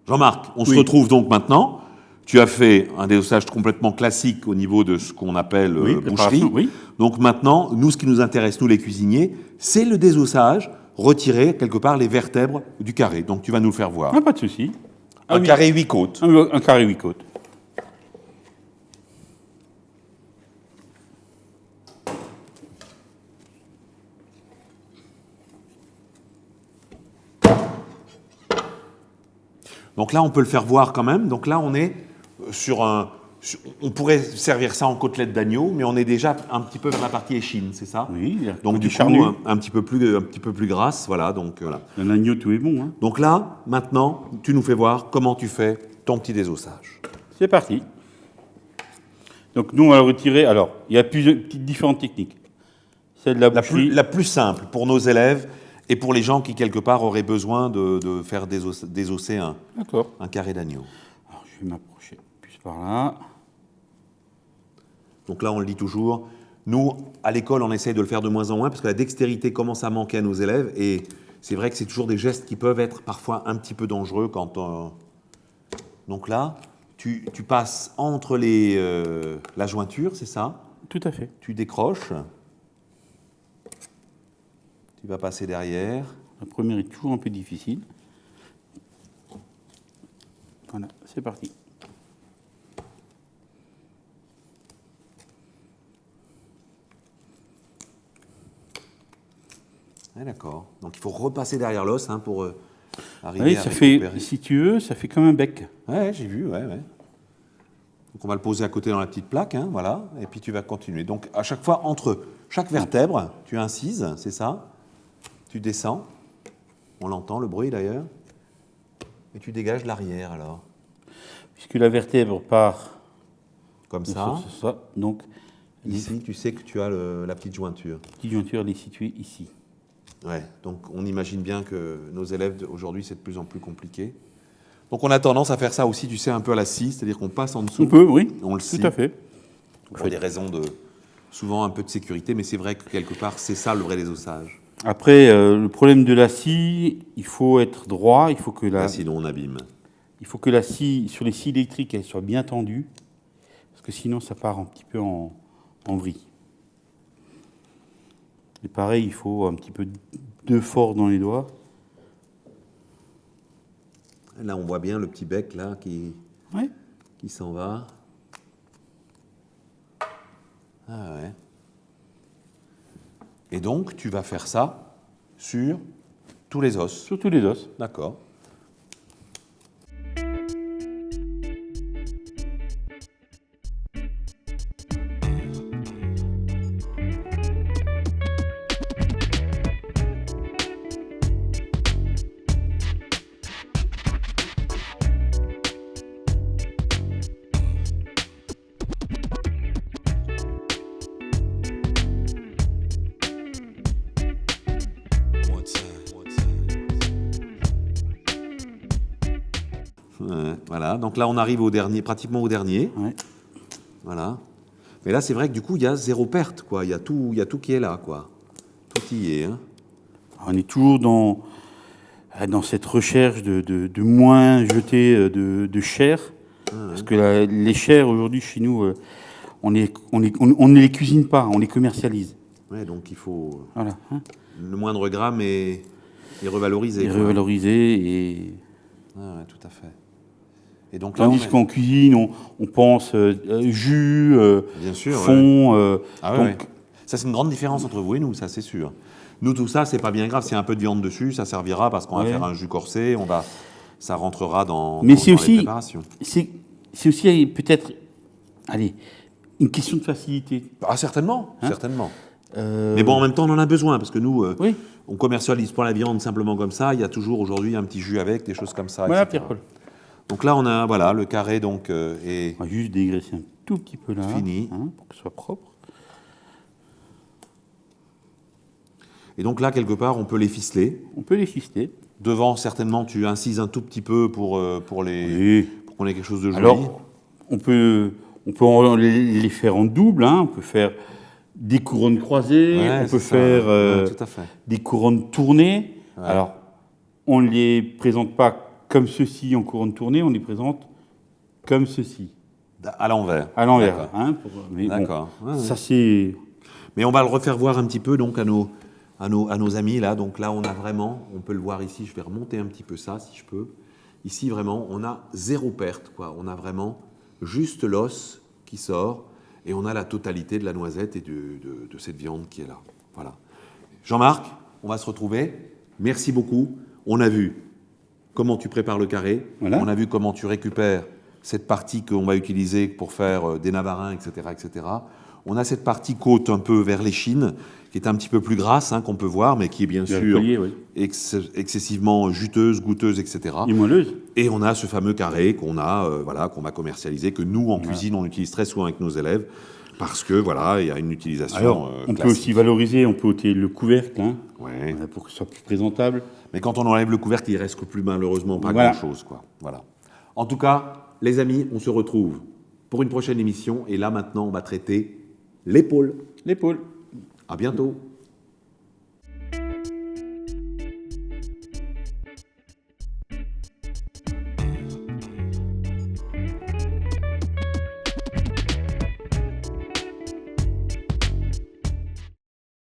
Jean-Marc, on se retrouve donc maintenant. Tu as fait un désossage complètement classique au niveau de ce qu'on appelle boucherie. Oui. Donc maintenant, nous, ce qui nous intéresse, nous les cuisiniers, c'est le désossage, retirer quelque part les vertèbres du carré. Donc tu vas nous le faire voir. Ah, pas de souci. Un carré 8 côtes. Un carré 8 côtes. Donc là, on peut le faire voir quand même. Donc là, on est sur un... On pourrait servir ça en côtelette d'agneau, mais on est déjà un petit peu vers la partie échine, c'est ça? Oui, donc du charnu. coup, un petit peu plus grasse, voilà. Donc voilà. Un agneau, tout est bon. Hein. Donc là, maintenant, tu nous fais voir comment tu fais ton petit désossage. C'est parti. Donc nous, on va le retirer. Alors, il y a différentes techniques. Celle de la boucherie. La plus simple pour nos élèves et pour les gens qui, quelque part, auraient besoin de faire désosser un carré d'agneau. Alors, je vais m'approcher plus par là. Donc là, on le dit toujours. Nous, à l'école, on essaye de le faire de moins en moins parce que la dextérité commence à manquer à nos élèves. Et c'est vrai que c'est toujours des gestes qui peuvent être parfois un petit peu dangereux quand on... Donc là, tu passes entre la jointure, c'est ça? Tout à fait. Tu décroches. Tu vas passer derrière. La première est toujours un peu difficile. Voilà, c'est parti. Ouais, d'accord. Donc il faut repasser derrière l'os pour arriver oui, à ça récupérer. fait, si tu veux, ça fait comme un bec. Ouais, j'ai vu, ouais. Donc on va le poser à côté dans la petite plaque, voilà, et puis tu vas continuer. Donc à chaque fois, entre chaque vertèbre, tu incises, c'est ça? Tu descends, on l'entend, le bruit d'ailleurs, et tu dégages l'arrière alors. Puisque la vertèbre part comme ça, donc ici, tu sais que tu as la petite jointure. La petite jointure, elle est située ici. Ouais, donc on imagine bien que nos élèves aujourd'hui, c'est de plus en plus compliqué. Donc on a tendance à faire ça aussi, tu sais, un peu à la scie, c'est-à-dire qu'on passe en dessous. On peut, oui, on le scie. Tout à fait. Pour des raisons souvent un peu de sécurité, mais c'est vrai que quelque part, c'est ça le vrai désossage. Après, le problème de la scie, il faut être droit, il faut que sinon on abîme. Il faut que la scie, sur les scies électriques, elle soit bien tendue, parce que sinon ça part un petit peu en vrille. Et pareil, il faut un petit peu de force dans les doigts. Là, on voit bien le petit bec là qui s'en va. Ah ouais. Et donc, tu vas faire ça sur tous les os. Sur tous les os. D'accord. Voilà, donc là on arrive pratiquement au dernier. Ouais. Voilà. Mais là c'est vrai que du coup il y a zéro perte, quoi. Il y a tout qui est là, quoi. Tout y est. On est toujours dans cette recherche de moins jeter de chair. Parce que les chairs aujourd'hui chez nous, on ne les cuisine pas, on les commercialise. Ouais, donc il faut le moindre gramme est revalorisé. Et revalorisé et... Ouais, tout à fait. Et donc là, tandis qu'en cuisine, on pense jus, bien sûr, fond. Donc, ça, c'est une grande différence entre vous et nous, ça, c'est sûr. Nous, tout ça, c'est pas bien grave. S'il y a un peu de viande dessus, ça servira parce qu'on va faire un jus corsé, ça rentrera dans les préparations. C'est aussi peut-être, une question de facilité. Ah, certainement, certainement. Mais bon, en même temps, on en a besoin parce que nous, on commercialise pas la viande simplement comme ça. Il y a toujours aujourd'hui un petit jus avec, des choses comme ça. Voilà, etc. Pierre-Paul. Donc là, on a le carré donc est on va juste dégraisser un tout petit peu là, fini, pour que ce soit propre. Et donc là, quelque part, on peut les ficeler. On peut les ficeler. Devant, certainement, tu incises un tout petit peu pour qu'on ait quelque chose de joli. Alors, on peut les faire en double. On peut faire des couronnes croisées, on peut faire tout à fait. des couronnes tournées. Ouais. Alors, on ne les présente pas comme ceci en courant de tournée, on les présente comme ceci. À l'envers. À l'envers. D'accord. Hein, mais D'accord. bon, Ouais, ouais. ça c'est... Mais on va le refaire voir un petit peu donc à nos amis là. Donc là, on a vraiment, on peut le voir ici. Je vais remonter un petit peu ça, si je peux. Ici, vraiment, on a 0 perte, quoi. On a vraiment juste l'os qui sort et on a la totalité de la noisette et de cette viande qui est là. Voilà. Jean-Marc, on va se retrouver. Merci beaucoup. On a vu comment tu prépares le carré. Voilà. On a vu comment tu récupères cette partie qu'on va utiliser pour faire des navarins, etc., etc. On a cette partie côte un peu vers l'échine, qui est un petit peu plus grasse, hein, qu'on peut voir, mais qui est bien Le sûr collier, oui. excessivement juteuse, goûteuse, etc. Et moelleuse. Et on a ce fameux carré qu'on a, voilà, qu'on va commercialiser, que nous, en cuisine, on utilise très souvent avec nos élèves, parce que, voilà, il y a une utilisation Alors, on peut classique. aussi valoriser, on peut ôter le couvercle, hein, Ouais. pour que ce soit plus présentable. Mais quand on enlève le couvercle, il reste plus malheureusement pas Voilà. grand-chose, quoi. Voilà. En tout cas, les amis, on se retrouve pour une prochaine émission. Et là, maintenant, on va traiter l'épaule. L'épaule. À bientôt.